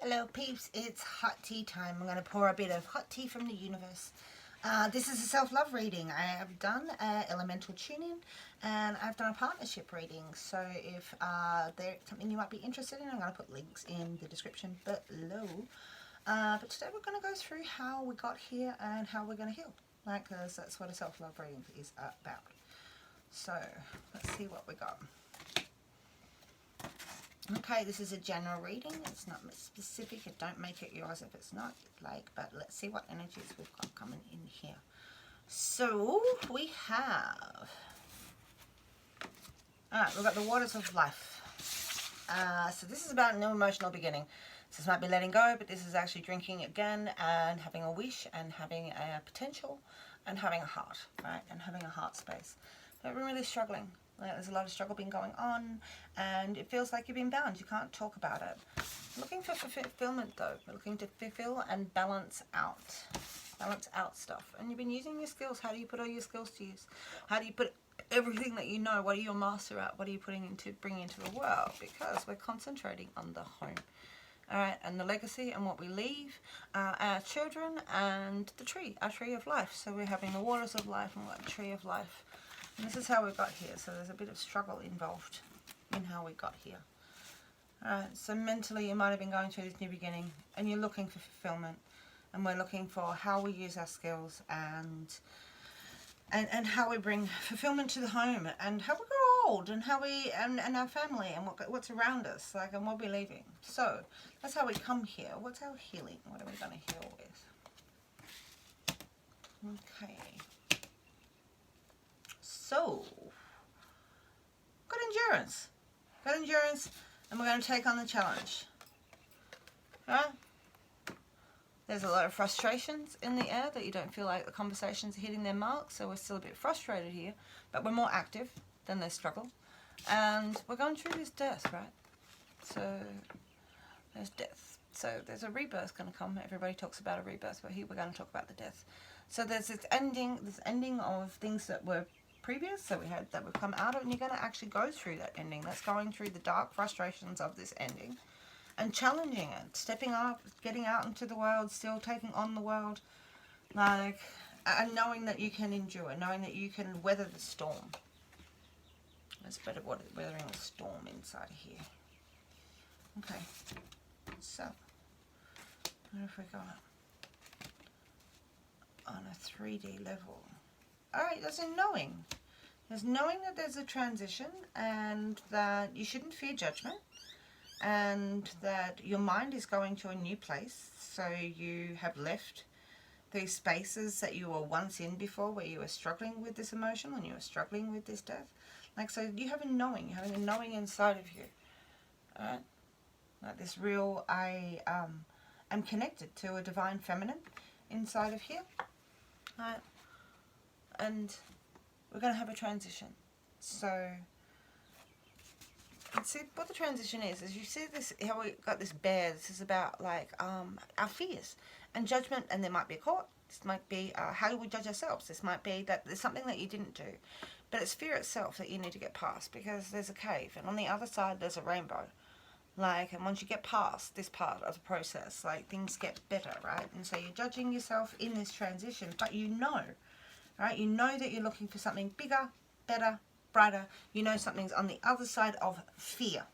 Hello peeps, it's hot tea time. I'm going to pour a bit of hot tea from the universe. This is a self-love reading. I have done elemental tuning and I've done a partnership reading. So if there's something you might be interested in, I'm going to put links in the description below. But today we're going to go through how we got here and how we're going to heal. Because that's what a self-love reading is about. So let's see what we got. Okay, this is a general reading. It's not specific. Don't make it yours if it's not. But let's see what energies we've got coming in here. So we have, we've got the waters of life. So this is about a new emotional beginning. So this might be letting go, but this is actually drinking again and having a wish and having a potential and having a heart, right? And having a heart space. But we're really struggling. There's a lot of struggle been going on and it feels like you've been bound. You can't talk about it. Looking for fulfillment though. We're looking to fulfill and balance out stuff. And you've been using your skills. How do you put all your skills to use? How do you put everything that you know? What are you a master at? What are you bringing into the world? Because we're concentrating on the home. Alright, and the legacy and what we leave, our children and the tree, our tree of life. So we're having the waters of life and the tree of life. And this is how we got here, so there's a bit of struggle involved in how we got here. Alright, so mentally you might have been going through this new beginning and you're looking for fulfillment. And we're looking for how we use our skills and how we bring fulfillment to the home and how we grow old and how we, and our family and what's around us, and what we're leaving. So, that's how we come here. What's our healing? What are we going to heal with? Okay. So, got endurance. Got endurance, and we're going to take on the challenge. Right? There's a lot of frustrations in the air that you don't feel like the conversations are hitting their mark, so we're still a bit frustrated here, but we're more active than there's struggle. And we're going through this death, right? So, there's death. So, there's a rebirth going to come. Everybody talks about a rebirth, but here we're going to talk about the death. So, there's this ending of things that were previous that we've come out of, and you're going to actually go through that ending. That's going through the dark frustrations of this ending and challenging it, stepping up, getting out into the world, still taking on the world, and knowing that you can endure, knowing that you can weather the storm. That's better weathering the storm inside of here. Okay, so what have we got on a 3D level? Alright, there's a knowing. There's knowing that there's a transition and that you shouldn't fear judgment and that your mind is going to a new place. So you have left these spaces that you were once in before where you were struggling with this emotion and you were struggling with this death. So you have a knowing. You're having a knowing inside of you. Alright? Like this real, I am connected to a divine feminine inside of here. Alright? And we're going to have a transition. So, let's see what the transition is. As you see this, how we got this bear, this is about our fears and judgment, and there might be a court. This might be how do we judge ourselves. This might be that there's something that you didn't do. But it's fear itself that you need to get past because there's a cave, and on the other side there's a rainbow. And once you get past this part of the process, things get better, right? And so you're judging yourself in this transition, but you know. Right? You know that you're looking for something bigger, better, brighter. You know something's on the other side of fear.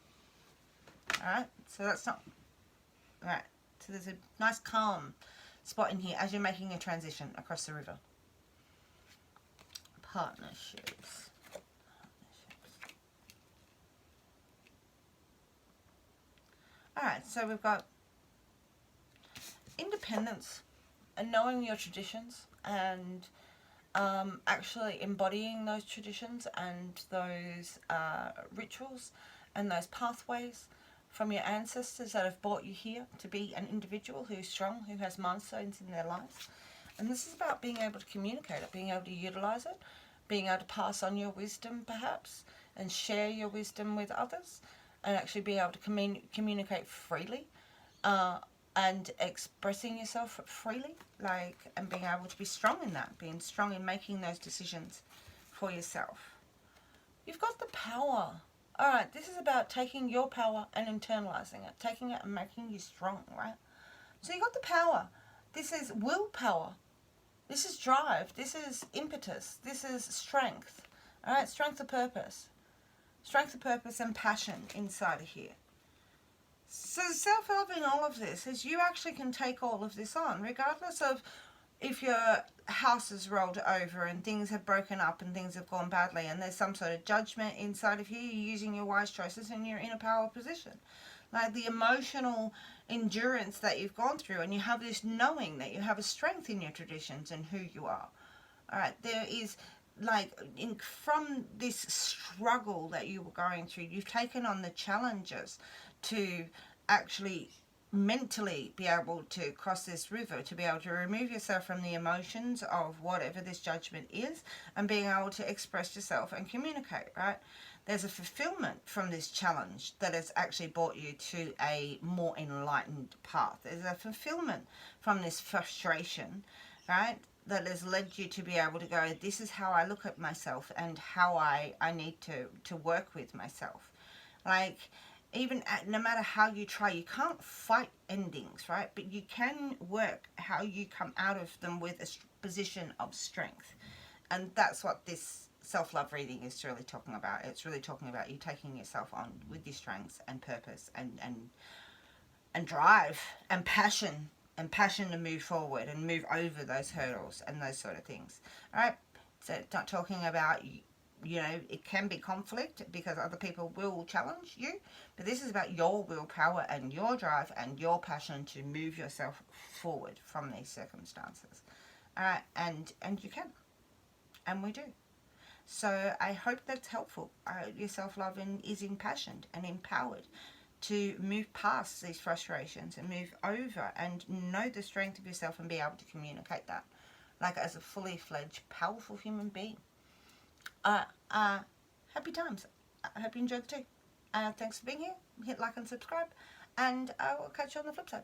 Alright? So that's not... Alright. So there's a nice calm spot in here as you're making a transition across the river. Partnerships. Alright, so we've got independence and knowing your traditions and actually embodying those traditions and those rituals and those pathways from your ancestors that have brought you here to be an individual who's strong, who has milestones in their lives. And this is about being able to communicate it, being able to utilize it, being able to pass on your wisdom perhaps and share your wisdom with others and actually be able to communicate freely and expressing yourself freely, and being able to be strong in that, being strong in making those decisions for yourself. You've got the power Alright, this is about taking your power and internalizing it, taking it and making you strong, right? So you got the power. This is willpower. This is drive. This is impetus. This is strength. Alright, strength of purpose. Strength of purpose and passion inside of here. So self-love in all of this is you actually can take all of this on, regardless of if your house is rolled over and things have broken up and things have gone badly and there's some sort of judgment inside of you, you're using your wise choices and you're in a power position. Like the emotional endurance that you've gone through, and you have this knowing that you have a strength in your traditions and who you are. Alright, there is like from this struggle that you were going through, you've taken on the challenges to actually mentally be able to cross this river, to be able to remove yourself from the emotions of whatever this judgment is, and being able to express yourself and communicate, right? There's a fulfillment from this challenge that has actually brought you to a more enlightened path. There's a fulfillment from this frustration, right, that has led you to be able to go, this is how I look at myself and how I need to work with myself. Like, even no matter how you try, you can't fight endings, right? But you can work how you come out of them with a position of strength. And that's what this self-love reading is really talking about. It's really talking about you taking yourself on with your strengths and purpose and drive and passion to move forward and move over those hurdles and those sort of things. All right? So it's not talking about, you know, it can be conflict because other people will challenge you, but this is about your willpower and your drive and your passion to move yourself forward from these circumstances. And you can, and we do. So I hope that's helpful. Your self-love is impassioned and empowered to move past these frustrations and move over and know the strength of yourself and be able to communicate that, like as a fully fledged, powerful human being. Happy times. I hope you enjoyed the tea. Thanks for being here. Hit like and subscribe, and I will catch you on the flip side.